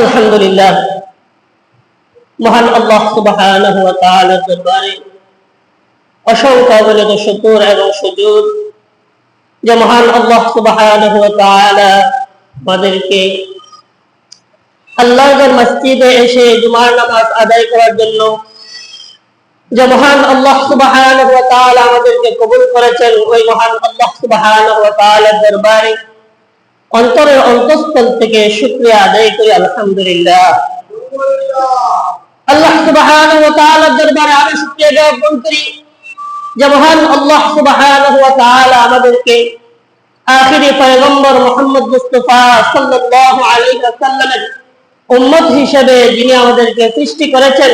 আলহামদুলিল্লাহ, মহান আল্লাহ সুবহানাহু ওয়া তাআলার দরবারে অসংখ্য অগণিত শুকর এবং সুজুদ যে মহান আল্লাহ সুবহানাহু ওয়া তাআলা আমাদেরকে আল্লাহর মসজিদে এসে জুমার নামাজ আদায় করার জন্য যে মহান আল্লাহ সুবহানাহু ওয়া তাআলা আমাদেরকে কবুল করেছেন, ওই মহান আল্লাহ সুবহানাহু ওয়া তাআলার দরবারে অন্তরের অন্তঃস্থল থেকে শুকরিয়া আদায় করি। আলহামদুলিল্লাহ, আল্লাহ সুবহানাহু ওয়া তাআলার দরবারে আমি শুকরিয়া জ্ঞাপন করি যে মহান আল্লাহ সুবহানাহু ওয়া তাআলা আমাদেরকে আখিরি পয়গম্বর মুহাম্মদ মুস্তাফা সাল্লাল্লাহু আলাইহি ওয়াসাল্লামের উম্মত হিসেবে যিনি আমাদেরকে সৃষ্টি করেছেন,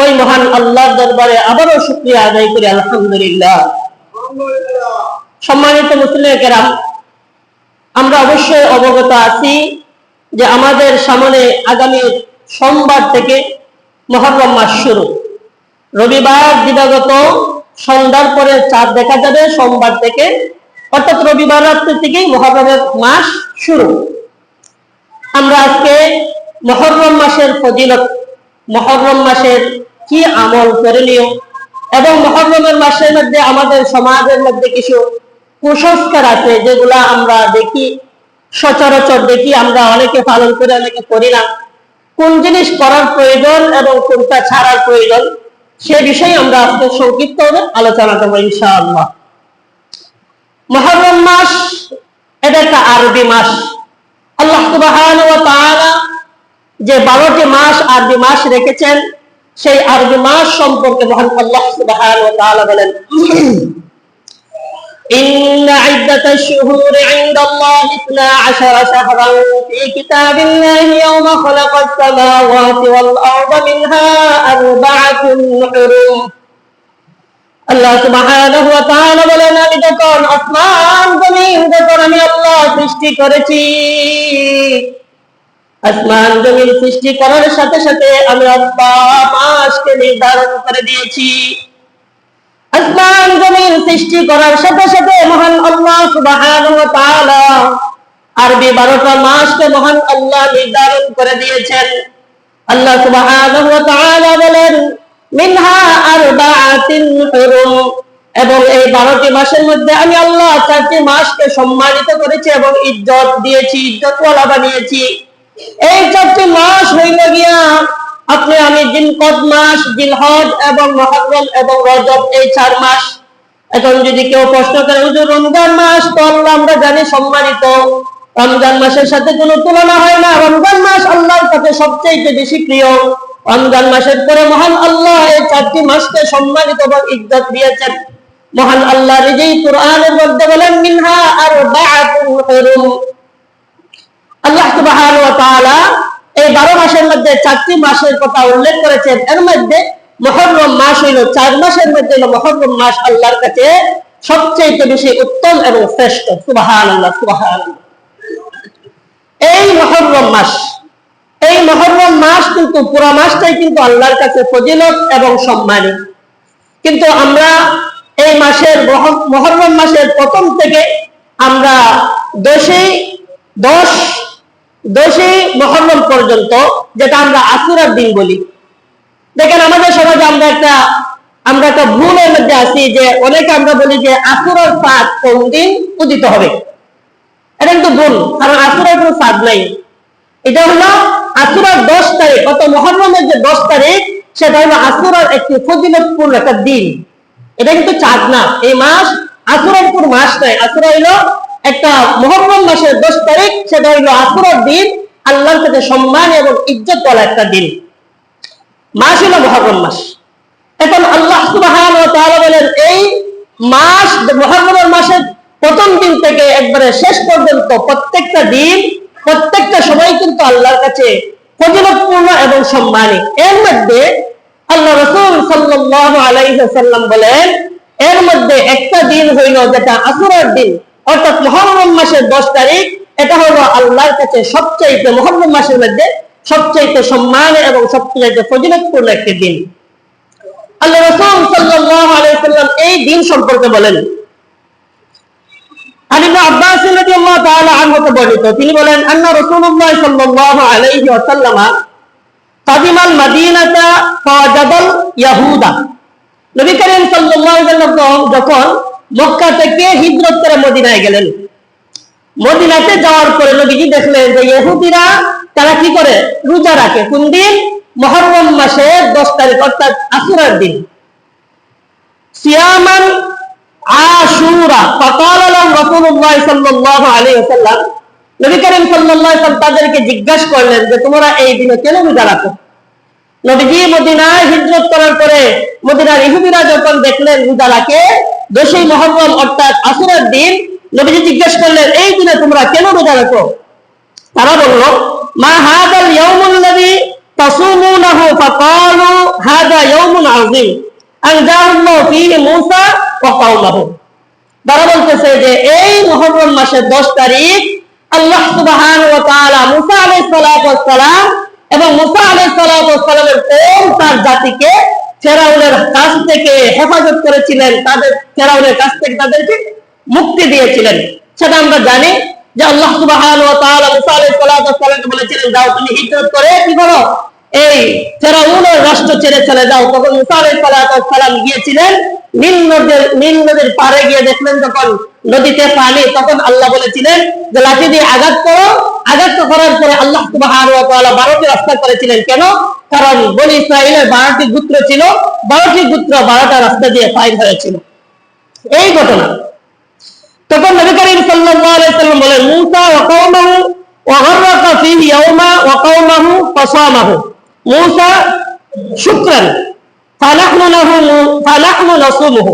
ওই মহান আল্লাহর দরবারে আবারও শুকরিয়া আদায় করি। আলহামদুলিল্লাহ। সম্মানিত মুসলিম কেরাম, আমরা অবশ্যই অবগত আছি যে আমাদের সামনে আগামী সোমবার থেকে মুহররম মাস শুরু। রবিবার দিবাগত সন্ধ্যার পরে চাঁদ দেখা যাবে সোমবার থেকে, অর্থাৎ রবিবার রাত্রি থেকেই মুহররমের মাস শুরু। আমরা আজকে মুহররম মাসের ফজিলত, মুহররম মাসের কি আমল করণীয় এবং মুহররমের মাসের মধ্যে আমাদের সমাজের মধ্যে কিছু কুসংস্কার আছে যেগুলা আমরা দেখি, সচরাচর দেখি, আমরা অনেকে পালন করে অনেকে করি না। কোন জিনিস করার প্রয়োজন এবং কোনটা ছাড়ার প্রয়োজন সে বিষয়ে আমরা আজকে সংক্ষিপ্তভাবে আলোচনা করব ইনশাআল্লাহ। মুহররম মাস এটা একটা আরবি মাস। আল্লাহ সুবহানাহু ওয়া তাআলা যে 12টি মাস আরবি মাস রেখেছেন, সেই আরবি মাস সম্পর্কে মহান আল্লাহ সুবহানাহু ওয়া তাআলা বলেন, إن عدة الشهور عند الله 12 شهرا في كتاب الله يوم خلق السماوات والأرض منها 4 حرم। আল্লাহ সুবহানাহু ওয়া তাআলা বলেন, আমি যখন আসমান জমিন যখন আমি আল্লাহ সৃষ্টি করেছি, আসমান জমিন সৃষ্টি করার সাথে সাথে আমি আল্লাহ মাসকে নির্ধারণ করে দিয়েছি। আসমান জমিন সৃষ্টি করার সাথে সাথে মহান আল্লাহ সুবহানাহু ওয়া তাআলা আরবি 12টা মাসকে মহান আল্লাহ নির্ধারণ করে দিয়েছেন। আল্লাহ সুবহানাহু ওয়া তাআলা বলেন, মিনহা 4 হুরুম, এবং এই 12টি মাসের মধ্যে আমি আল্লাহ 4টি মাসকে সম্মানিত করেছি এবং ইজ্জত দিয়েছি, ইজ্জতওয়ালা বানিয়েছি। এই 4টি মাস হইল গিয়া আপনি আমি জিলকদ মাস, জিলহজ এবং মুহররম এবং রজব, এই 4 মাস। এখন যদি কেউ প্রশ্ন করে, হুজুর রমজান মাস তো আল্লাহ আমরা জানি সম্মানিত, রমজান মাসের সাথে কোনো তুলনা হয় না, রমজান মাস আল্লাহর কাছে সবচেয়ে বেশি প্রিয়। রমজান মাসের পরে মহান আল্লাহ এই 4টি মাসকে সম্মানিত এবং ইজ্জত দিয়েছেন। মহান আল্লাহ নিজেই কুরআনের মধ্যে বলেন, মিনহা 4 হুরুম। আল্লাহ সুবহানাহু ওয়া তাআলা এই 12 মাসের মধ্যে 4টি মাসের কথা উল্লেখ করেছেন। এর মধ্যে মুহররম মাস হইল 4 মাসের মধ্যে মুহররম মাস আল্লাহর কাছে সবচেয়ে বেশি উত্তম এবং শ্রেষ্ঠ। সুবহানাল্লাহ, সুবহানাল্লাহ। এই মুহররম মাস কিন্তু পুরো মাসটাই কিন্তু আল্লাহর কাছে ফজিলত এবং সম্মানী। কিন্তু আমরা এই মাসের মুহররম মাসের প্রথম থেকে আমরা 10ই মুহররম পর্যন্ত, যেটা আমরা আশুরার দিন বলি। দেখেন আমাদের সমাজে আমরা একটা ভুলের মধ্যে আছি যে অনেকে আমরা বলি যে আশুরার চাঁদ কোন দিন উদিত হবে। এটা কিন্তু ভুল, কারণ আশুরার কোনো চাঁদ নাই। এটা হলো আশুরার 10 তারিখ, অত মুহররমের যে 10 তারিখ, সেটা হলো আশুরার একটি ফজিলতপূর্ণ একটা দিন। এটা কিন্তু চাঁদ না। এই মাস আশুরার কোন মাস নাই। আশুরা হলো একটা মুহররম মাসের 10 তারিখ, সেটা হলো আশুরার দিন, আল্লাহর কাছে সম্মান এবং ইজ্জত ওয়ালা একটা দিন। মাস হলো মুহররম মাস। এখন আল্লাহ সুবহানাহু ওয়া তাআলা বলেন, এই মাস মুহররম মাসের প্রথম দিন থেকে একবারে শেষ পর্যন্ত প্রত্যেকটা দিন, প্রত্যেকটা সময় কিন্তু আল্লাহর কাছে ফজিলতপূর্ণ এবং সম্মানী। এর মধ্যে আল্লাহ রাসূল সাল্লাল্লাহু আলাইহি ওয়াসাল্লাম বলেন, এর মধ্যে একটা দিন হইল যেটা আশুরার দিন, অর্থাৎ মুহররম মাসের 10 তারিখ। এটা হলো আল্লাহর কাছে সবচেয়ে মুহররম মাসের মধ্যে সবচেয়ে সম্মান এবং সবচেয়ে ফজিলতপূর্ণ একটি দিন। আল্লাহ রাসূল সাল্লাল্লাহু আলাইহি ওয়াসাল্লাম এই দিন সম্পর্কে বলেন, আন ইবনে আব্বাস রাদিয়াল্লাহু তাআলা আনহু বর্ণিত, তিনি বলেন আন্না রাসূলুল্লাহ সাল্লাল্লাহু আলাইহি ওয়াসাল্লাম কাদিমাল মাদিনাতা ফাওয়াজাদাল ইয়াহুদা। নবী করিম সাল্লাল্লাহু আলাইহি ওয়াসাল্লাম যখন মক্কা থেকে হিজরত করে মদিনায় গেলেন, মদিনাতে যাওয়ার পরে নবীজি দেখলেন যে ইহুদিরা তারা কি করে, রোজা রাখে। কোন দিন? মুহররম মাসের 10 তারিখ অর্থাৎ আশুরার দিন। সিয়ামান আশুরা। ফাকাল লাহুম রাসূলুল্লাহ সাল্লাল্লাহু আলাইহি ওয়াসাল্লাম, নবী করিম সাল্লাল্লাহু আলাইহি ওয়াসাল্লাম তাদেরকে জিজ্ঞাসা করলেন যে তোমরা এই দিনে কেন রোজা রাখো? নবীজি মদিনায় হিজরত করার পরে মদিনার ইহুদিরা যখন দেখলেন রোজা রাখে 10ই মুহররম অর্থাৎ আশুরার দিন, নবীজি জিজ্ঞাসা করলেন এই দিনে তোমরা কেন রোজা রাখো? তারা বলল মা হাদাল ইয়াউমুল্লাযী তাসুমুনাহু। ফাকালু হাদা ইয়াউমুন আযীম আনজাআল্লাহু ফীহি মূসা ওয়া কওমাহু। তারা বলতেছে যে এই মুহররম মাসের 10 তারিখ আল্লাহ সুবহানাহু ওয়া তাআলা মূসা আলাইহিস সালাতু ওয়াস সালাম এবং মূসা আলাইহিস সালাতু ওয়াস সালামের কওম তার জাতিকে ফেরাউনের কাছ থেকে হেফাজত করেছিলেন, তাদের ফেরাউনের কাছ থেকে তাদেরকে মুক্তি দিয়েছিলেন। সেটা আমরা জানি যে আল্লাহ সুবহানাহু ওয়া তাআলা মূসা আলাইহিস সালাতু ওয়াস সালামকে বলেছিলেন যাও তুমি হিজরত করে কি করো, এই ফেরাউনের রাষ্ট্র ছেড়ে চলে যাও। তখন মূসা আলাইহিস সালাতু ওয়াস সালাম গিয়েছিলেন নীল নদীর পাড়ে, গিয়ে দেখলেন যখন নদীতে পানি, তখন আল্লাহ বলেছিলেন যে লাঠি দিয়ে আঘাত করো। আঘাত করার পরে আল্লাহ সুবহানাহু ওয়া তাআলা 12টি রাস্তা করেছিলেন। কেন? কারণ বনী ইসরাঈলের 12টি গোত্র ছিল, 12টি গোত্র 12টা রাস্তা দিয়ে পার হয়েছিল। এই ঘটনা। তখন নবী করিম সাল্লাল্লাহু আলাইহি ওয়াসাল্লাম বলেন মূসা ওয়া কওমাহু ওয়া গাররাকা ফীহি ইয়াওমা ওয়া কওমাহু ফাসামাহু। মূসা শুকরান ফানাহনু নাসুমুহু।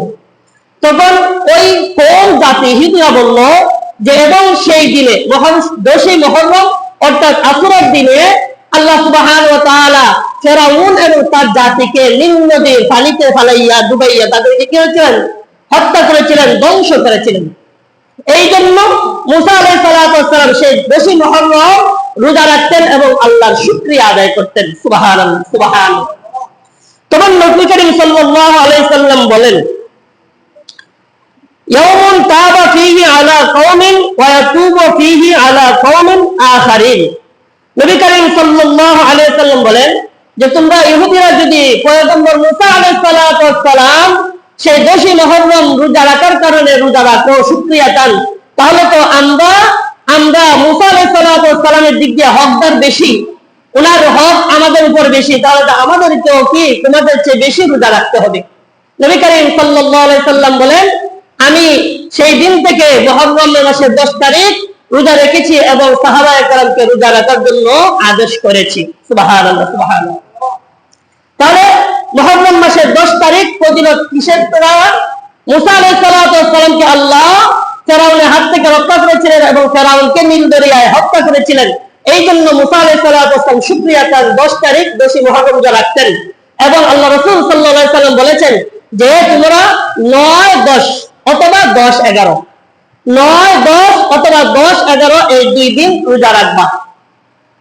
তখন ওই কোন জাতি হিজরা বলল যে এবং সেই দিনে 10ই মুহররম অর্থাৎ আশুরার দিনে আল্লাহ সুবহানাহু ওয়া তাআলা ফেরাউন এবং তার জাতিকে নীল নদীর পানিতে ফালাইয়া ডুবাইয়া তাদেরকে কি করেছিলেন? হত্যা করেছিলেন, ধ্বংস করেছিলেন। এই জন্য মূসা আলাইহিস সালাতু ওয়াস সালাম সেই 10ই মুহররম রোজা রাখতেন এবং আল্লাহর শুকরিয়া আদায় করতেন। সুবহানাল্লাহ, সুবহানাল্লাহ। তখন নবী করিম সাল্লাল্লাহু আলাইহি সাল্লাম বলেন ইয়াউমুন তাবা ফীহি আলা কওমিন ওয়া ইয়াতুবু ফীহি আলা কওমিন আখারিন। নবী করিম সাল্লাল্লাহু আলাইহি সাল্লাম বলেন যে তোমরা ইহুদিরা যদি পয়গম্বর মূসা আলাইহিস সালাতু ওয়াস সালাম সেই 10ই মুহররম রোজা রাখার কারণে রোজা রাখো, শুকরিয়া চান, তাহলে তো আমরা মূসা আলাইহিস সালাতু ওয়াস সালামের দিক দিয়ে হকদার বেশি, ওনার হক আমাদের উপর বেশি, তাহলে তো আমাদেরকেও কি তোমাদের চেয়ে বেশি রোজা রাখতে হবে। নবী করিম সাল্লাল্লাহু আলাইহি সাল্লাম বলেন আমি সেই দিন থেকে মুহররম মাসের 10 তারিখ রোজা রেখেছি এবং সাহাবায়ে কেরামকে রোজা রাখার জন্য আদেশ করেছি। সুবহানাল্লাহ, সুবহানাল্লাহ। তাহলে মুহররম মাসের 10 তারিখ ফজিলত কিসের দ্বারা? মূসা আলাইহিস সালাতু ওয়াস সালামকে আল্লাহ ফেরাউনের হাত থেকে রক্ষা করেছিলেন এবং ফেরাউনকে নীল দরিয়ায় হত্যা করেছিলেন। এই জন্য মূসা আলাইহিস সালাতু ওয়াস সালাম শুকরিয়া তার 10 তারিখ 10ই মুহররম রোজা রাখতেন। এবং আল্লাহ রাসূল সাল্লাল্লাহু আলাইহি সাল্লাম বলেছেন যে তোমরা 9, 10 অথবা 10, 11, 9, 10 অথবা 10, 11 এই দুই দিন রোজা রাখবা।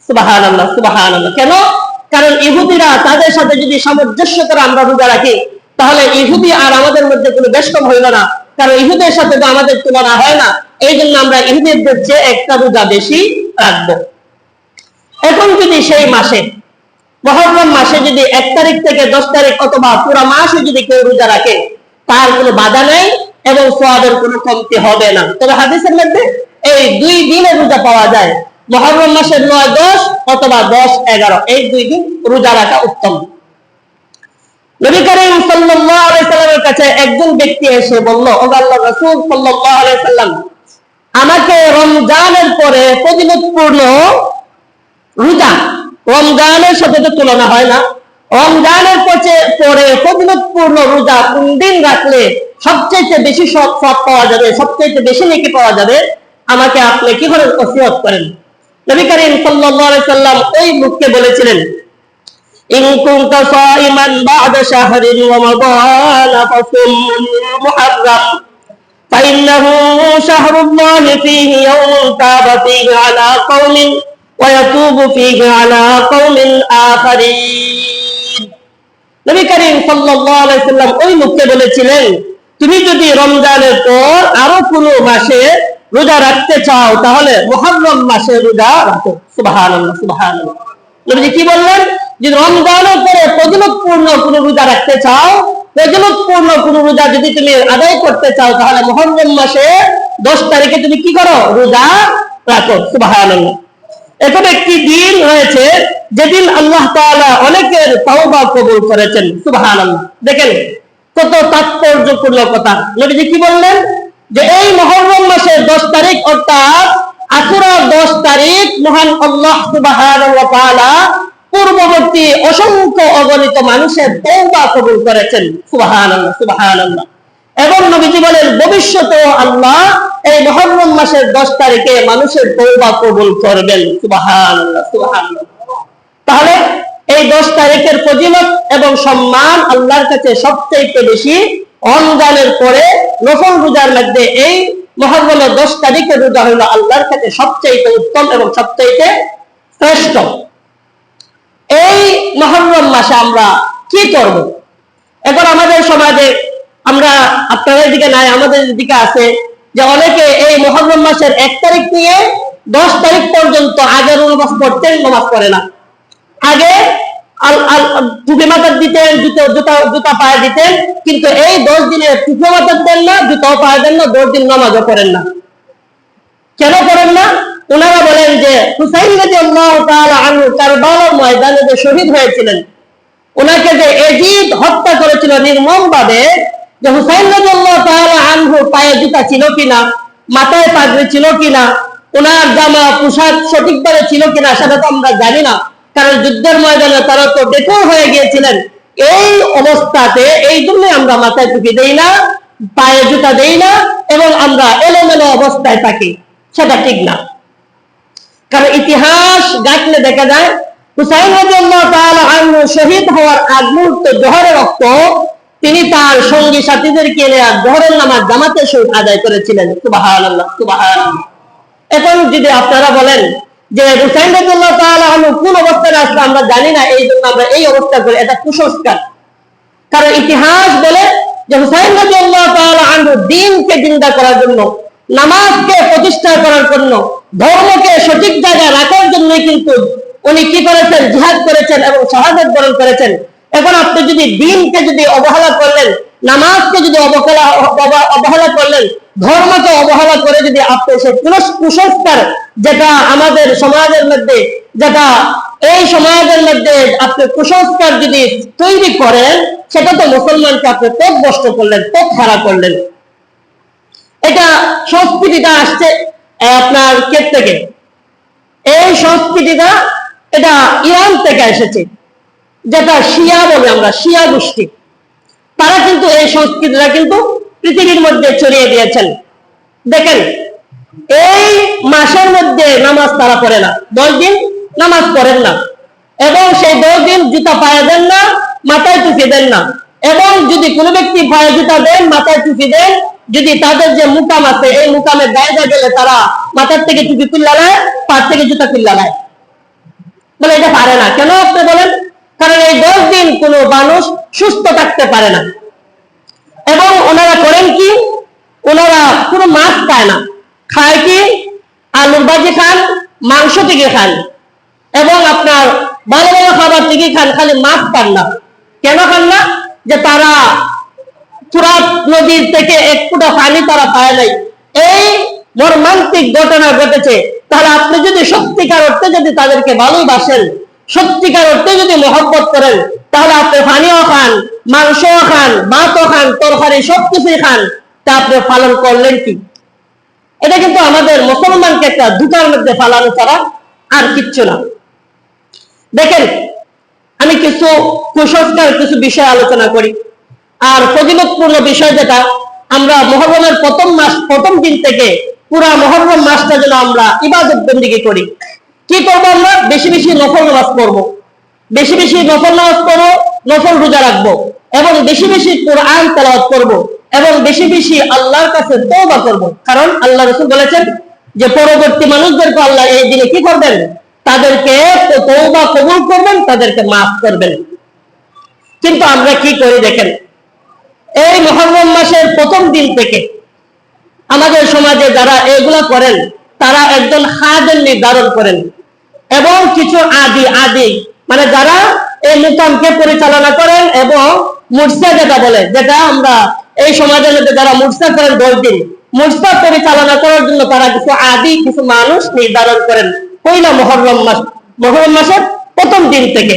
সুবহানাল্লাহ, সুবহানাল্লাহ। কেন? কারণ ইহুদিরা তাদের সাথে যদি সামঞ্জস্য করে আমরা রোজা রাখি তাহলে ইহুদি আর আমাদের মধ্যে কোনো বেশকম হইল না, কারণ ইহুদের সাথে তো আমাদের তুলনা হয় না। এই জন্য আমরা ইহুদিদের চেয়ে একটা রোজা বেশি রাখবো। এখন যদি সেই মাসে মুহররম মাসে যদি 1 তারিখ থেকে 10 তারিখ অথবা পুরো মাসে যদি কেউ রোজা রাখে তার কোনো বাধা নেই এবং সওয়াবের কোনো কমতি হবে না। তবে হাদিসের মধ্যে এই 2 দিনের রোজা পাওয়া যায়, মুহররম মাসের 9, 10 অথবা 10, 11 এই 2 দিন রোজা রাখা উত্তম। নবী করিম সাল্লাল্লাহু আলাইহি সাল্লামের কাছে একজন ব্যক্তি এসে বলল ও আল্লাহর রাসূল সাল্লাল্লাহু আলাইহি সাল্লাম আমাকে রমজানের পরে ফজিলতপূর্ণ রোজা, রমজানের সাথে তো তুলনা হয় না, রমজানের পরে ফজিলতপূর্ণ রোজা কোন দিন রাখলে সবচেয়ে বেশি সওয়াব পাওয়া যাবে, সবচেয়ে বেশি নেকি পাওয়া যাবে, আমাকে আপনি কি করে ওসিয়ত করেন। নবী করিম সাল্লাল্লাহু আলাইহি সাল্লাম ওই লোককে বলেছিলেন ইন কুনতা সাইমান বা'দা শাহরিন রমাদান ফাসুম মুহররম ফাইন্নাহু শাহরুল্লাহি ফীহি ইয়াওমুন তাবা ফীহি আলা কওমিন ওয়া ইয়াতুবু ফীহি আলা কওমিন আখারিন। নবী করিম সাল্লাল্লাহু আলাইহি সাল্লাম ওই লোককে বলেছিলেন তুমি যদি রমজানের পর আরো কোনো মাসে রোজা রাখতে চাও তাহলে মুহররম মাসে রোজা রাখো। সুবহানাল্লাহ, সুবহানাল্লাহ। নবীজি কি বললেন? যে রমজানের পরে ফজিলতপূর্ণ কোন রোজা রাখতে চাও, ফজিলতপূর্ণ কোন রোজা যদি তুমি আদায় করতে চাও, তাহলে মুহররম মাসে 10 তারিখে তুমি কি করো? রোজা রাখো। সুবহানাল্লাহ। এখন একটি দিন রয়েছে যেদিন আল্লাহ তাআলা অনেকের তওবা কবুল করেছেন। সুবহানাল্লাহ। দেখেন কত তাৎপর্যপূর্ণ কথা। নবীজি কি বললেন? যে এই মুহররম মাসের 10 তারিখ অর্থাৎ আশুরা 10 তারিখ মহান আল্লাহ সুবহানাহু ওয়া তাআলা পূর্ববর্তী অসংখ্য অগণিত মানুষের তওবা কবুল করেছেন। সুবহানাল্লাহ, সুবহানাল্লাহ। এবং নবীজি বলেন ভবিষ্যতেও আল্লাহ এই মুহররম মাসের 10 তারিখে মানুষের তওবা কবুল করবেন। সুবহানাল্লাহ, সুবহানাল্লাহ। তাহলে এই 10 তারিখের ফজিলত এবং সম্মান আল্লাহর কাছে সবচেয়ে বেশি। রমজানের পরে নফল রোজার মধ্যে এই মুহররমের 10 তারিখের রোজা হলো আল্লাহর কাছে সবচেয়ে উত্তম এবং সবচেয়ে শ্রেষ্ঠ। এই মুহররম মাসে আমরা কি করব? এখন আমাদের সমাজে আমরা, আপনাদের দিকে নাই, আমাদের দিকে আছে যে অনেকে এই মুহররম মাসের 1 তারিখ নিয়ে 10 তারিখ পর্যন্ত আগের নামাজ পড়তেন, নামাজ পড়ে না। আগে টুপি মাথা দিতেন, জুতা পায়ে দিতেন, কিন্তু এই 10 দিনে টুপি মাথা দেন না, জুতাও পায়ে দেন না, 10 দিন নামাজও করেন না। কেন করেন না? ওনারা বলেন যে হুসাইন রাদিয়াল্লাহু তাআলা আনহু কারবালার ময়দানে যে শহীদ হয়েছিলেন, ওনাকে যে এজিদ হত্যা করেছিল নির্মমভাবে, যে হুসাইন রাদিয়াল্লাহু তাআলা আনহু পায়ে জুতা ছিল কিনা, মাথায় পাগড়ি ছিল কিনা, ওনার জামা পোশাক সঠিকভাবে ছিল কিনা সেটা তো আমরা জানি না, কারণ যুদ্ধের ময়দানে তারা তো বেকর হয়ে গিয়েছিলেন। এই অবস্থাতে এই জন্য আমরা মাথায় টুপি দেই না, পায়ে জুতা দেই না এবং আমরা এলোমেলো অবস্থায় থাকি, সেটা ঠিক না। কারণ ইতিহাস ঘাটলে দেখা যায় হুসাইন রাদিয়াল্লাহু তাআলা আনহু শহীদ হওয়ার আগ মুহূর্তে জোহরের ওয়াক্ত তিনি তার সঙ্গী সাথীদেরকে নিয়ে জোহরের নামাজ জামাতের সহিত আদায় করেছিলেন। সুবহানাল্লাহ, সুবহানাল্লাহ। এখন যদি আপনারা বলেন যে হুসাইন রাদিয়াল্লাহু তাআলা আনহু কোন অবস্থায় আসলে আমরা জানি না, এই জন্য আমরা এই অবস্থা করি, এটা কুসংস্কার। কারণ ইতিহাস বলে যে হুসাইন রাদিয়াল্লাহু তাআলা আনহু দ্বীনকে জিন্দা করার জন্য, নামাজকে প্রতিষ্ঠা করার জন্য, ধর্মকে সঠিক জায়গায় রাখার জন্যই কিন্তু উনি কি করেছেন? জিহাদ করেছেন এবং শাহাদাত বরণ করেছেন। এখন আপনি যদি দ্বীনকে যদি অবহেলা করলেন, নামাজকে যদি অবহেলা করলেন, ধর্মকে অবহেলা করে যদি আপনি সেই কুসংস্কার যেটা আমাদের সমাজের মধ্যে, যেটা এই সমাজের মধ্যে আপনি কুসংস্কার যদি তৈরি করেন, সেটা তো মুসলমানকে আপনি পথভ্রষ্ট করলেন, পথ হারা করলেন। এটা সংস্কৃতিটা আসছে আপনার কেপ থেকে, এই সংস্কৃতিটা এটা ইরান থেকে এসেছে, যেটা শিয়া বলে আমরা, শিয়া গোষ্ঠী। তারা কিন্তু এই সংস্কৃতিটা কিন্তু পৃথিবীর মধ্যে ছড়িয়ে দিয়েছেন। দেখেন এই মাসের মধ্যে নামাজ তারা পড়ে না, 10 দিন নামাজ পড়েন না, এবং সেই 10 দিন জুতা পায়ে দেন না, মাথায় টুপি দেন না। এবং যদি কোনো ব্যক্তি পায়ে জুতা দেন, মাথায় টুপি দেন, যদি তাদের যে মুকাম আছে এই মুকামের জায়গা গেলে তারা মাথার থেকে টুপি খুলে নেয়, পা থেকে জুতা খুলে নেয়, বলে এটা পারে না। কেন আপনি বলেন? কারণ এই 10 দিন কোনো মানুষ সুস্থ থাকতে পারে না। এবং ওনারা করেন কি? ওনারা কোনো মাছ খায় না, খায় কি? আলুর ভাজি খান, মাংস থেকে খান, এবং আপনার ভালো ভালো খাবার থেকে খান, খালি মাছ খান না। কেন খান না? যে তারা ফুরাত নদীর থেকে 1 ফুটা পানি তারা পায় নাই। এই মর্মান্তিক ঘটনা ঘটেছে। তাহলে আপনি যদি সত্যিকার অর্থে যদি তাদেরকে ভালোবাসেন, সত্যিকার অর্থে যদি মহব্বত করেন, তাহলে আপনি পানিও খান, মাংসও খান, ভাতও খান, তরকারি সবকিছুই খান, তা আপনি পালন করলেন কি? এটা কিন্তু আমাদের মুসলমানকে একটা দুটার মধ্যে ফালানো ছাড়া আর কিচ্ছু না। দেখেন আমি কিছু কুসংস্কার কিছু বিষয় আলোচনা করি। আর ফজিলতপূর্ণ বিষয় যেটা, আমরা মুহররমের প্রথম দিন থেকে পুরা মুহররম মাসটা যেন আমরা ইবাদত বন্দেগী করি। কি করবো? আমরা বেশি বেশি নফল নামাজ পড়বো, বেশি বেশি নফল নামাজ পড়বো, নফল রোজা রাখবো, এবং বেশি বেশি কোরআন তেলাওয়াত করবো, এবং বেশি বেশি আল্লাহর কাছে তওবা করবো। কারণ আল্লাহ রাসূল বলেছেন যে পরবর্তী মানুষদেরকে আল্লাহ এই দিনে কি করবেন? তাদেরকে তওবা কবুল করবেন, তাদেরকে মাফ করবেন। কিন্তু আমরা কি করি দেখেন, এই মুহররম মাসের প্রথম দিন থেকে আমাদের সমাজে যারা এগুলা করেন তারা একজন খাদেম নির্ধারণ করেন এবং কিছু আদি মানে যারা এই মুকামকে পরিচালনা করেন এবং মুরসা যেটা বলে, যেটা আমরা এই সমাজের মধ্যে যারা মুরসা করেন 10 দিন, মুরসা পরিচালনা করার জন্য তারা কিছু মানুষ নির্ধারণ করেন পয়লা মুহররম মাসের প্রথম দিন থেকে।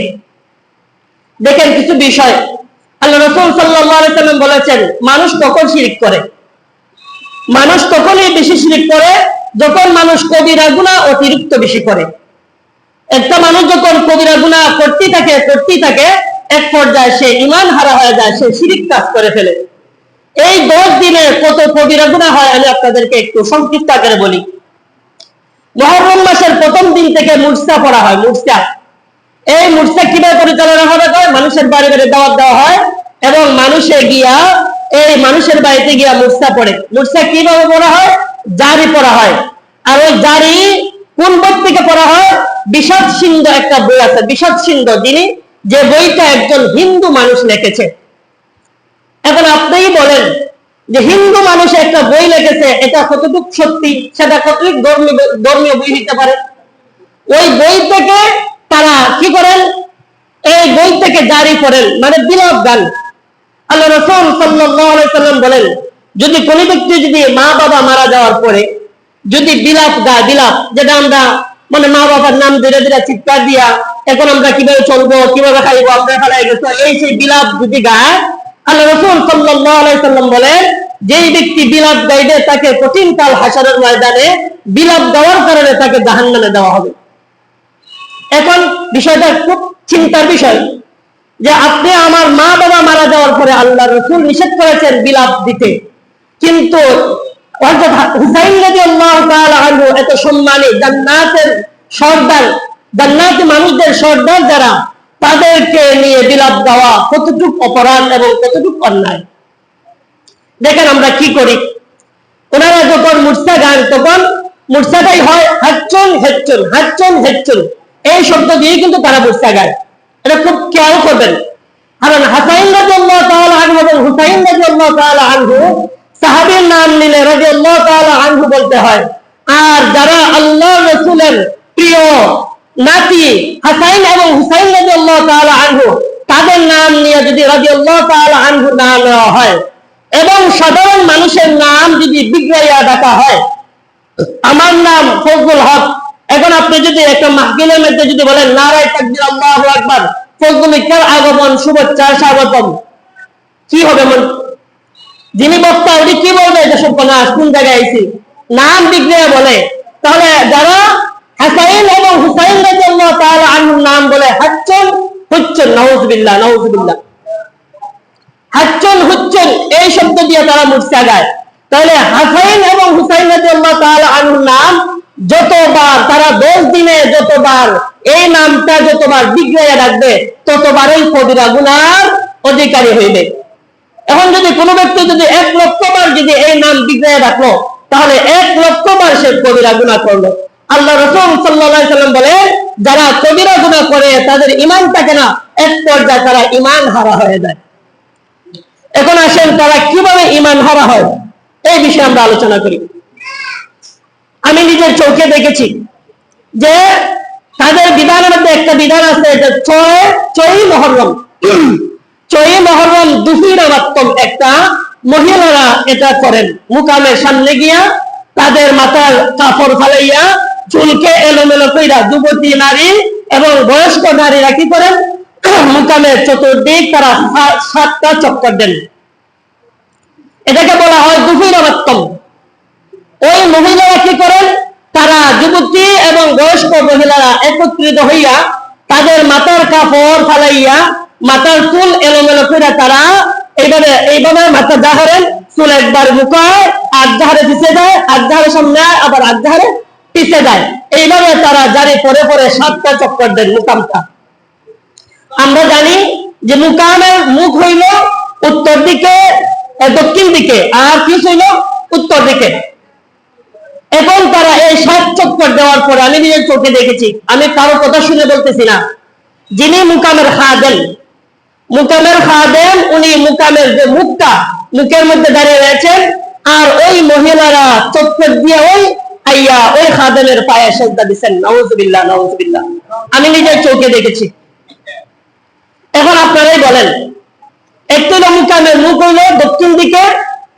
দেখেন কিছু বিষয় আল্লাহ রাসূল সাল্লাল্লাহু আলাইহি ওয়াসাল্লাম বলেছেন, মানুষ কখন শিরক করে? মানুষ তখনই বেশি শিরক করে যখন মানুষ কবিরা গুনাহ অতিরিক্ত বেশি করে। একটা মানুষ যখন কবিরা গুনাহ করতেই থাকে এক পর্যায়ে সে ঈমান হারা হয়ে যায়, সে শিরক কাজ করে ফেলে। এই 10 দিনে কত কবিরা গুনাহ হয় আমি আপনাদেরকে একটু সংক্ষিপ্ত আকারে বলি। মুহররম মাসের প্রথম দিন থেকে মুরসা পড়া হয়। এই মুরসা কিভাবে পরিচালনা হবে? মানুষের বাড়ি বাড়ি দাওয়াত দেওয়া হয় এবং মানুষের বাড়িতে গিয়া মুরসা পড়ে। মুরসা কিভাবে পড়া হয়? জারি পড়া হয়। আর ওই জারি কোন বই থেকে পড়া হয়? বিষাদ সিন্ধু একটা বই আছে, বিষাদ সিন্ধু, যে বইটা একজন হিন্দু মানুষ লিখেছে। এখন আপনিই বলেন যে হিন্দু মানুষ একটা বই লিখেছে, এটা কতটুকু সত্যি, সেটা কতটুকু ধর্মীয় বই হতে পারে? ওই বই থেকে তারা কি করেন? এই বই থেকে জারি করেন, মানে বিলাপ গান। আল্লাহ রাসূল সাল্লাল্লাহু আলাইহি ওয়াসাল্লাম বলেন, যদি কোনো ব্যক্তি যদি মা বাবা মারা যাওয়ার পরে যদি বিলাপ গায়, বিলাপ যেটা আমরা মানে মা বাবার নাম ধীরে ধীরে চিৎকার দিয়া এখন আমরা কিভাবে চলবো, কিভাবে খাইবো, আপনারা ফেলাই গেছো, এই সেই বিলাপ যদি গায়, আল্লাহ রাসূল সাল্লাল্লাহু আলাইহি ওয়াসাল্লাম বলেন, যেই ব্যক্তি বিলাপ গাইবে তাকে কঠিন কাল হাসরের ময়দানে বিলাপ গাওয়ার কারণে তাকে জাহান্নামে দেওয়া হবে। এখন বিষয়টা খুব চিন্তার বিষয় যে আপনি আমার মা বাবা মারা যাওয়ার পরে আল্লাহ রাসূল নিষেধ করেছেন বিলাপ দিতে, কিন্তু হযরত হুসাইন রাদিয়াল্লাহু তাআলা আনহু এত সম্মানী জান্নাতের সর্দার, জান্নাতি মানুষদের সর্দার যারা, তাদেরকে নিয়ে বিলাপ গাওয়া কতটুকু অপরাধ এবং কতটুকু অন্যায়। দেখেন আমরা কি করি, ওনারা যখন মুরসা গান তখন মুরসাটাই হয় হাচ্চন হেচ্চন, হাচ্চন হেচ্চন, এই শব্দ দিয়ে কিন্তু তারা মুরসা গায়। এটা খুব খেয়াল করবেন, কারণ হাসাইন রাদিয়াল্লাহু তাআলা আনহু এবং হুসাইন রাদিয়াল্লাহু তাআলা আনহু সাহাবীর নাম নিলে রাদিয়াল্লাহু তাআলা আনহু বলতে হয়। আর যারা আল্লাহর রাসূলের প্রিয় নাতি হাসাইন এবং হুসাইন রাদিয়াল্লাহু তাআলা আনহু, তাদের নাম নিয়ে যদি রাদিয়াল্লাহু তাআলা আনহু নাম নেওয়া হয় এবং সাধারণ মানুষের নাম যদি বিগড়াইয়া ডাকা হয়, আমার নাম ফজলুল হক, এখন আপনি যদি একটা মাহফিলের মধ্যে যদি বলেন নারায়ে তাকবীর আল্লাহু আকবার, ফজলুল হকের আগমন, শুভেচ্ছা, স্বাগতম, কি হবে? যিনি বক্তা উনি কি বলবে? যে সর্বনাশ, কোন জায়গায় আইছি, নাম বিগড়ে বলে। তাহলে যারা হাসাইন এবং হুসাইন রাদিয়াল্লাহু তাআলা আনহুর নাম বলে হাচ্চন হুচ্চন, নাউযুবিল্লাহ নাউযুবিল্লাহ, হাচ্চন হুচ্চন এই শব্দ দিয়ে তারা মুরসা গায়। তাহলে হাসাইন এবং হুসাইন রাদিয়াল্লাহু তাআলা আনহুর নাম যতবার তারা 10 দিনে যতবার এই নামটা যতবার বিগড়াইয়া রাখবে, ততবারই কবিরা গুনার অধিকারী হইবে। এখন যদি কোনো ব্যক্তি যদি 1 লক্ষ বার যদি এই নাম বিগড়াইয়া রাখলো, তাহলে 1 লক্ষ বার সে কবিরা গুনাহ করলো। আল্লাহ রাসূল সাল্লাল্লাহু আলাইহি ওয়াসাল্লাম বলে, যারা কবিরা গুনাহ করে তাদের ঈমান থাকে না, এক পর্যায়ে তারা ঈমান হারা হয়ে যায়। এখন আসেন তারা কিভাবে ঈমান হারা হয় এই বিষয়ে আমরা আলোচনা করি। আমি নিজের চোখে দেখেছি যে তাদের বিধানের মধ্যে একটা বিধান আছে যে 6ই মুহররম, 6ই মুহররম দুপুর রাত্তম একটা মহিলারা এটা করেন, মুকামের সামনে গিয়া তাদের মাথার কাপড় ফালাইয়া চুলকে এলোমেলো কইরা যুবতী নারী এবং বয়স্ক নারীরা কি করেন, মুকামের চতুর্দিক তারা 7টা চক্কর দেন। এটাকে বলা হয় দুপুর রাত্তম। ওই মহিলারা কি করেন, তারা যুবতী এবং বয়স্ক মহিলারা একত্রিত হইয়া তাদের মাথার কাপড় ফালাইয়া মাথার চুল এলোমেলো করে তারা এইভাবে মাথা জাহারেন, চুল একবার মুখায়, আগ জাহারে পিছিয়ে যায়, আগ জাহারে সামনে, আবার আগ জাহারে পিছিয়ে যায়, এইভাবে তারা জারি পরে পরে 7টা চক্কর দেন মুকামটা। আমরা জানি যে মুকামের মুখ হইল উত্তর দিকে, দক্ষিণ দিকে, আর পিছ হইল উত্তর দিকে। এখন তারা এই 7 চক্কর দেওয়ার পরে আমি নিজের চোখে দেখেছি, আমি কারো কথা শুনে বলতেছি না, যিনি মুকামের খাদেম উনি মুকামের যে মুখটা, মুখের মধ্যে দাঁড়িয়ে রয়েছেন, আর ওই মহিলারা চক্কর দিয়ে ওই খাদেমের পায়ে সেজদা দিচ্ছেন। নাউজুবিল্লাহ, নাউজুবিল্লাহ, আমি নিজের চোখে দেখেছি। এখন আপনারাই বলেন, একটু মুকামের মুখ হইলো দক্ষিণ দিকে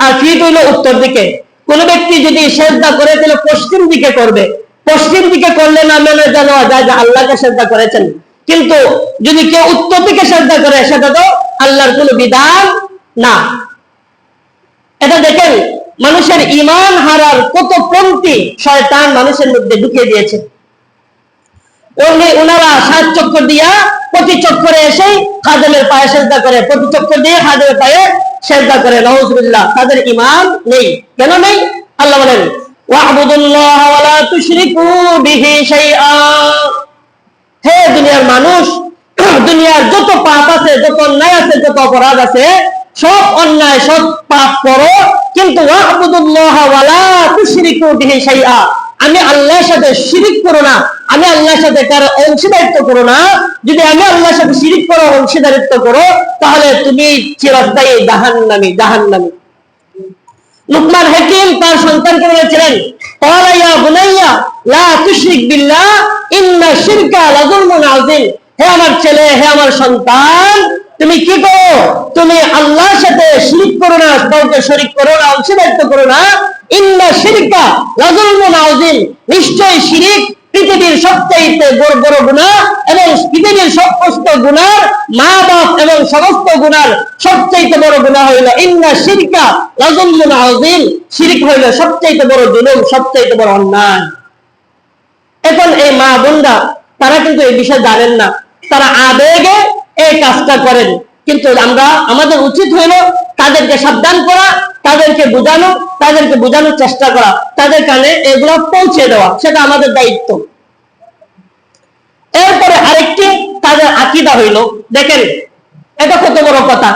আর ফিট হইলো উত্তর দিকে। কোন ব্যক্তি যদি সেজদা করে তাহলে পশ্চিম দিকে করবে। পশ্চিম দিকে করলে না মেনে জানা যায় যে আল্লাহকে সেজদা করেছেন, কিন্তু যদি কেউ উত্তর দিকে সেজদা করে সেটা তো আল্লাহর কোনো বিধান না। এটা দেখেন মানুষের ঈমান হারার কত পন্থী শয়তান মানুষের মধ্যে ঢুকিয়ে দিয়েছে। ওনারা 7 চক্কর দিয়া প্রতি চক্করে এসে খাদেমের পায়ে সেজদা করে, প্রতি চক্কর দিয়ে খাদেমের পায়ে সেজদা করে। নাউজুবিল্লাহ, তাদের ঈমান নেই। কেন নেই? আল্লাহ বলেন ওয়া'বুদুল্লাহ ওয়া লা তুশরিকু বিহি শাইআ। হে দুনিয়ার মানুষ, দুনিয়ার যত পাপ আছে, যত অন্যায় আছে, যত অপরাধ আছে, সব অন্যায় সব পাপ করো, কিন্তু ওয়া'বুদুল্লাহ ওয়া লা তুশরিকু বিহি শাইআ। আমি আল্লাহর সাথে শিরিক করো না, আমি আল্লাহর সাথে কারো অংশীদারিত্ব করো না। যদি আমি আল্লাহর সাথে শিরিক করো, অংশীদারিত্ব করো, তাহলে তুমি চিরস্থায়ী জাহান্নামী, জাহান্নামী। লুকমান হাকিম তার সন্তানকে বলেছিলেন, ক্বালা ইয়া বুনাইয়া লা তুশরিক বিল্লাহ ইন্না শিরকা লাযুলমুন আযীম। হে আমার ছেলে, হে আমার সন্তান, তুমি কি করো? তুমি আল্লাহর সাথে শিরিক করো না, কাউকে শরীক করো না, অংশীদারিত্ব করো না। ইন্না শিরকা লাযুলমুন আযীম, নিশ্চয়ই শিরিক পৃথিবীর সবচেয়ে বড় বড় গুনাহ, এবং পৃথিবীর সমস্ত গুনার মা বাপ এবং সমস্ত গুনার সবচেয়ে বড় গুনাহ হইল ইন্না শিরকা লাযুলমুন আযীম। শিরিক হইল সবচেয়ে বড় জুলুম, সবচেয়ে বড় অন্যায়। এখন এই মা বোনরা তারা কিন্তু এই বিষয় জানেন না, তারা আবেগে এই কাজটা করেন। কিন্তু আমাদের উচিত হইল তাদেরকে সাবধান করা, তাদেরকে বোঝানোর চেষ্টা করা, তাদের কানে এগুলো পৌঁছে দেওয়া, সেটা আমাদের দায়িত্ব। এরপরে আরেকটি তাদের আকীদা হইল, দেখেন এটা কত বড় কথা,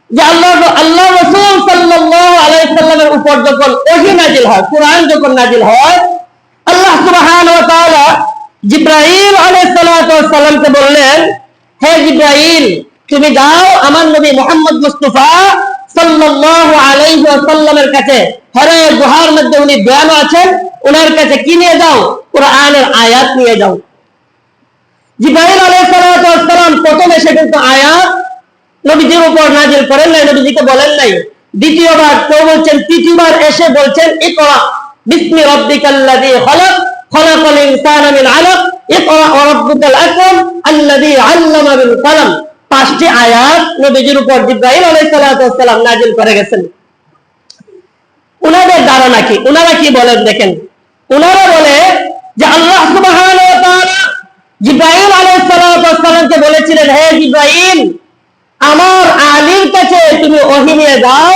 যে আল্লাহ রাসূল সাল্লাল্লাহু আলাইহি সাল্লামের উপর যখন ওহী নাজিল হয়, কুরআন যখন নাজিল হয়, আল্লাহ সুবহানাহু ওয়া তাআলা জিবরাইল আলাইহিস সালাতু ওয়াস সালামকে বললেন, হে জিবরাইল, তুমি যাও আমার নবী মুহাম্মদ মুস্তাফা সাল্লাল্লাহু আলাইহি ওয়াসাল্লামের কাছে, হরে গুহার মধ্যে উনি বয়ান আছেন, ওনার কাছে কি নিয়ে যাও? কোরআনের আয়াত নিয়ে যাও। জিবরাইল আলাইহিস সালাতু ওয়াস সালাম প্রথম এসে কিন্তু আয়াত নবীজির উপর নাযিল করেন নাই, নবীজিকে বলেন নাই। দ্বিতীয়বার কেউ বলছেন, তৃতীয়বার এসে বলছেন ইকরা বিসমি রাব্বিকাল্লাযী খালাক খালাকাল ইনসানা মিন আলাক ইকরা ওয়া রাব্বুকাল আকরাম আল্লাযী আল্লামা বিল কলম। 5টি আয়াত নবীজির উপর জিবরাইল আলাইহিস সালাতু ওয়াস সালাম নাযিল করে গেছেন। উনাদের ধারণা কি? উনারা কি বলেন দেখেন, উনারা বলে যে আল্লাহ সুবহানাহু ওয়া তাআলা জিবরাইল আলাইহিস সালাতু ওয়াস সালামকে বলেছিলেন, হে জিবরাইল, আমার আলীর কাছে তুমি ওহী নিয়ে যাও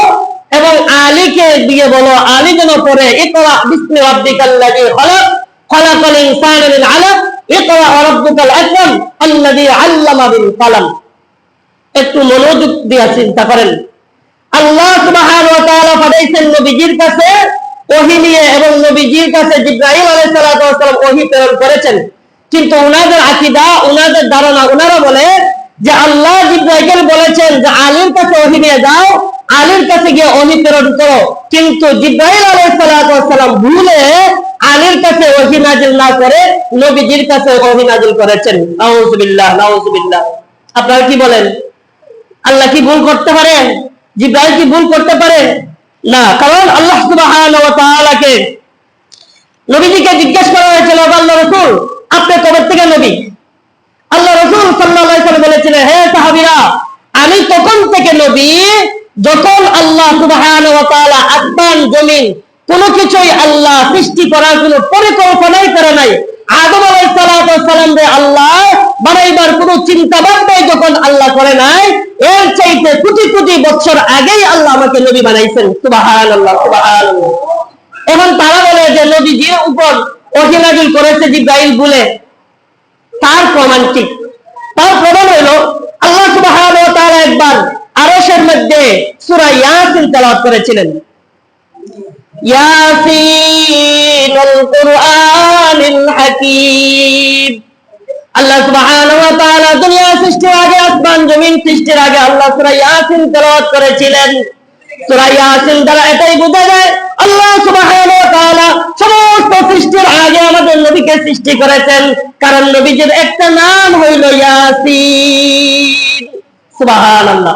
এবং আলীকে দিয়ে বলো, আলী যেন পড়ে ইকরা বিসমি রাব্বিকাল্লাযী খালাক খালাকাল ইনসানা মিন আলাক ইকরা ওয়া রাব্বুকাল আকরাম আল্লাযী আল্লামা বিল কলম। একটু মনোযোগ দিয়ে চিন্তা করেন, আল্লাহ সুবহানাহু ওয়া তাআলা পাঠাইছেন নবীজির কাছে ওহী নিয়ে, এবং নবীজির কাছে জিবরাইল আলাইহিস সালাতু ওয়াস সালাম ওহী প্রেরণ করেছেন। কিন্তু ওনাদের আকীদা, ওনাদের ধারণা, ওনারা বলে যে আল্লাহ জিবরাইলকে বলেছেন যে আলীর কাছে ওহী নিয়ে যাও, আলীর কাছে গিয়ে ওহী প্রেরণ করো, কিন্তু জিবরাইল আলাইহিস সালাতু ওয়াস সালাম ভুলে আলীর কাছে ওহী নাযিল না করে নবীজির কাছে ওহী নাযিল করেছেন। নাউজুবিল্লাহ, নাউজুবিল্লাহ। আপনারা কি বলেন? আল্লাহ কি ভুল করতে পারেন? জিবরাইল কি ভুল করতে পারে? না, কারণ আল্লাহ সুবহানাহু ওয়া তাআলাকে নবীজিকে জিজ্ঞেস করা হয়েছিল, আল্লাহ রাসূল, আপনি কবে থেকে নবী? আল্লাহ রাসূল সাল্লাল্লাহু আলাইহি ওয়াসাল্লাম বলেছিলেন, হে সাহাবীরা, আমি তখন থেকে নবী যখন আল্লাহ সুবহানাহু ওয়া তাআলা আসমান জমিন কোনো কিছুই আল্লাহ সৃষ্টি করার কোনো পরিকল্পনাই করে নাই। আদম আলাইহিস সালাতু ওয়াস সালাম রে আল্লাহ বানাইবার কোনো চিন্তা ভাবনাই যখন আল্লাহ করে নাই, এর চাইতে কোটি কোটি বছর আগেই আল্লাহ আমাকে নবী বানাইছেন। সুবহানাল্লাহ, সুবহানাল্লাহ। এখন তারা বলে যে নবীজির উপর ওহী নাযিল করেছে জিবরাইল বলে, তার প্রমাণ কি? তার প্রমাণ হলো আল্লাহ সুবহানাহু ওয়া তাআলা একবার আরশের মধ্যে সূরা ইয়াসিন তেলাওয়াত করেছিলেন। ইয়াসিনুল কুরআনিল হাকীম। আল্লাহ সুবহানাহু ওয়া তাআলা দুনিয়া সৃষ্টির আগে, আসমান জমিন সৃষ্টির আগে আল্লাহ সূরা ইয়াসিন তেলাওয়াত করেছিলেন। সূরা ইয়াসিন দ্বারা এটাই বোঝা যায় আল্লাহ সুবহানাহু ওয়া তাআলা সমস্ত সৃষ্টির আগে আমাদের নবীকে সৃষ্টি করেছেন, কারণ নবীজির একটা নাম হইল ইয়াসিন। সুবহানাল্লাহ।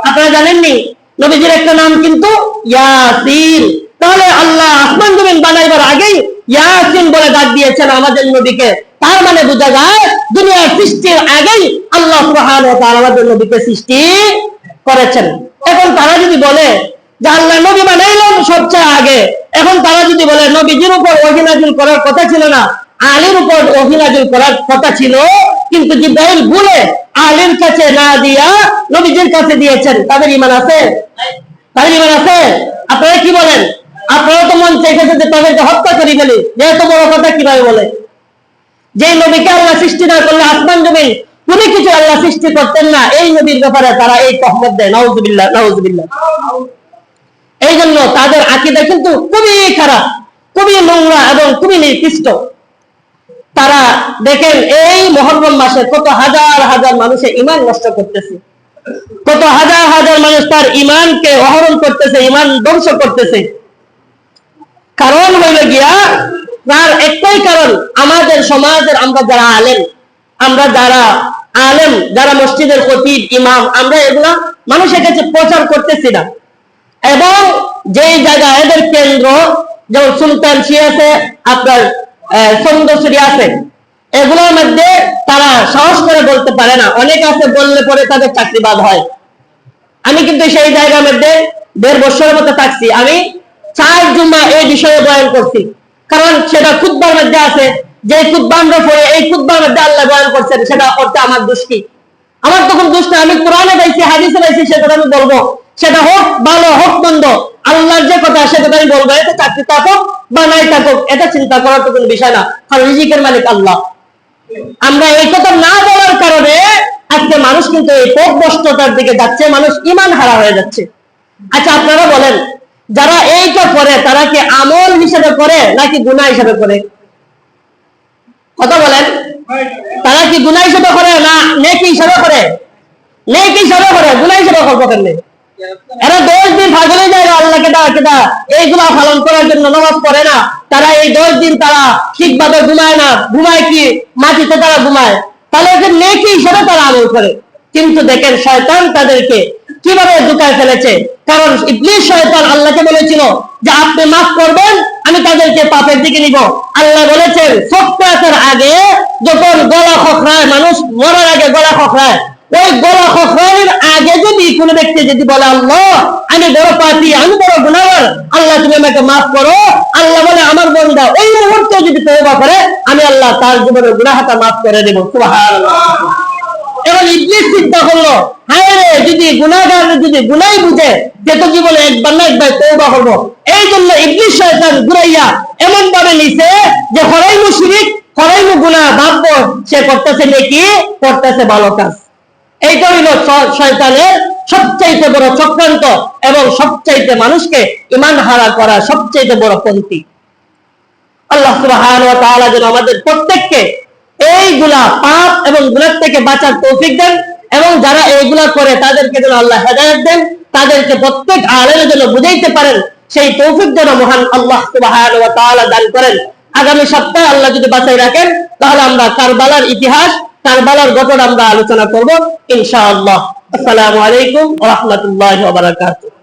আপনারা জানেননি নবীজির একটা নাম কিন্তু ইয়াসিন। তাহলে আল্লাহ আসমান জমিন বানাইবার আগেই ইয়াসিন বলে ডাক দিয়েছেন আমাদের নবীকে। তার মানে বোঝা যায় দুনিয়ার সৃষ্টির আগেই আল্লাহ সুবহানাহু ওয়া তাআলা আমাদের নবীকে সৃষ্টি করেছেন। এখন তারা যদি বলে যে আল্লাহ নবী বানাইলেন সবচেয়ে আগে, এখন তারা যদি বলে নবীজির উপর ওহী নাযিল করার কথা ছিল না, আলীর উপর ওহী নাযিল করার কথা ছিল, কিন্তু জিবরাইল ভুলে আলীর কাছে না দিয়া নবীজির কাছে দিয়েছেন, তাদের ঈমান আছে? তাদের ঈমান আছে? আপনারা কি বলেন? আপনারা তো মন চাইতেছে যে তাদেরকে হত্যা করে ফেলি, যে এত বড় কথা কিভাবে বলে? যে নবীকে আল্লাহ সৃষ্টি না করলে আসমান জমিন কোনো কিছু আল্লাহ সৃষ্টি করতেন না, এই নবীর ব্যাপারে তারা এই তহমত দেয়। নাউযুবিল্লাহ, নাউযুবিল্লাহ। এই জন্য তাদের আকীদা কিন্তু খুবই খারাপ, খুবই নোংরা এবং খুবই নিকৃষ্ট। তারা দেখেন এই মুহররম মাসে কত হাজার হাজার মানুষের ঈমান নষ্ট করতেছে, কত হাজার হাজার মানুষ তার ঈমানকে হরণ করতেছে, ঈমান ধ্বংস করতেছে। কারণ হইল গিয়া, তার একটাই কারণ, আমাদের সমাজের আমরা যারা আলেম, আমরা যারা আলেম, যারা মসজিদের খতিব, ইমাম, আমরা এগুলা মানুষের কাছে প্রচার করতেছি না। এবং যেই জায়গা এদের কেন্দ্র, যেমন সুলতানশী আছে, আপনার সৌন্দর্যী আছে, এগুলোর মধ্যে তারা সাহস করে বলতে পারে না। অনেক আছে বললে পরে তাদের চাকরি বাদ হয়। আমি কিন্তু সেই জায়গার মধ্যে 1.5 বছরের মতো থাকছি। আমি 4 জুমা এই বিষয়ে বয়ান করছি, কারণ সেটা খুতবার মধ্যে আছে। যে খুতবা আমরা পড়ে এই খুতবার মধ্যে আল্লাহ বয়ান করছেন, সেটা করতে আমার দোষ কি? আমার তখন দোষ না। আমি কোরআনে পাইছি, হাদিসে পাইছি, সেটা আমি বলবো। সেটা হোক ভালো হোক মন্দ, আল্লাহর যে কথা সেটা আমি বলবো। এটা চাকরি থাকুক বা নাই থাকুক, এটা চিন্তা করার তো কোনো বিষয় না, কারণ রিজিকের মালিক আল্লাহ। আমরা এই কথা না বলার কারণে আজকে মানুষ কিন্তু এই পথভ্রষ্টতার দিকে যাচ্ছে, মানুষ ঈমান হারা হয়ে যাচ্ছে। আচ্ছা আপনারা বলেন, যারা এইটা করে তারা কি আমল হিসেবে করে নাকি গুনাহ হিসেবে করে? কথা বলেন, তারা কি গুনাহ হিসেবে করে না নেকি হিসেবে করে? নেকি হিসেবে করে, গুনাহ হিসেবে করবো কেন? এরা 10 দিন পাগলে যায় আল্লাহকে ডাকে, এইগুলা পালন করার জন্য নামাজ পড়ে না। তারা এই 10 দিন তারা ঠিকভাবে ঘুমায় না, ঘুমায় কি মাটিতে তারা ঘুমায়। তাহলে নেকি হিসেবে তারা আমল করে। কিন্তু দেখেন শয়তান তাদেরকে কিভাবে ধোঁকায় ফেলেছে। কারণ ইবলিস শয়তান আল্লাহকে বলেছিল যে আপনি মাফ করবেন, আমি তাদেরকে পাপের দিকে নিব। আল্লাহ বলেছেন সপ্তাহের আগে যখন গলা খখরায়, মানুষ মরার আগে গলা খখরায়, ওই গলা খখরানির আগে যদি কোনো ব্যক্তি যদি বলে আল্লাহ আমি বড় পাপী, আমি বড় গুনাহগার, আল্লাহ তুমি আমাকে মাফ করো, আল্লাহ বলে আমার বান্দা ওই মুহূর্তে যদি তওবা করে, আমি আল্লাহ তার জীবনের গুনাহটা মাফ করে দেব। সুবহানাল্লাহ। এখন ইবলিস চিন্তা করলো, হায় রে, যদি গুনাহগার যদি গুনাহই বুঝে, যে তো জীবনে একবার না একবার তওবা করবো। এই জন্য ইবলিস শয়তান ঘুরাইয়া এমন ভাবে নিছে যে হরাইমু শিরিক, হরাইমু গুনাহ ভাববো সে করতেছে নেকি, করতেছে ভালো কাজ। এইটা হইল শয়তানের সবচাইতে বড় চক্রান্ত এবং সবচাইতে মানুষকে ঈমান হারা করা সবচাইতে বড় পন্থী। আল্লাহ সুবহানাহু ওয়া তাআলা যেন আমাদের প্রত্যেককে এইগুলা পাপ এবং গুনাহ থেকে বাঁচার তৌফিক দেন, এবং যারা এইগুলা করে তাদেরকে যেন আল্লাহ হেদায়েত দেন, তাদেরকে প্রত্যেক আলেমের জন্য বুঝাইতে পারেন, সেই তৌফিক যেন মহান আল্লাহ সুবহানাহু ওয়া তাআলা দান করেন। আগামী সপ্তাহে আল্লাহ যদি বাঁচাই রাখেন, তাহলে আমরা কারবালার ইতিহাস, কারবালার ঘটনা আমরা আলোচনা করব ইনশাআল্লাহ। আসসালামু আলাইকুম ওয়া রাহমাতুল্লাহি ওয়া বারাকাতুহু।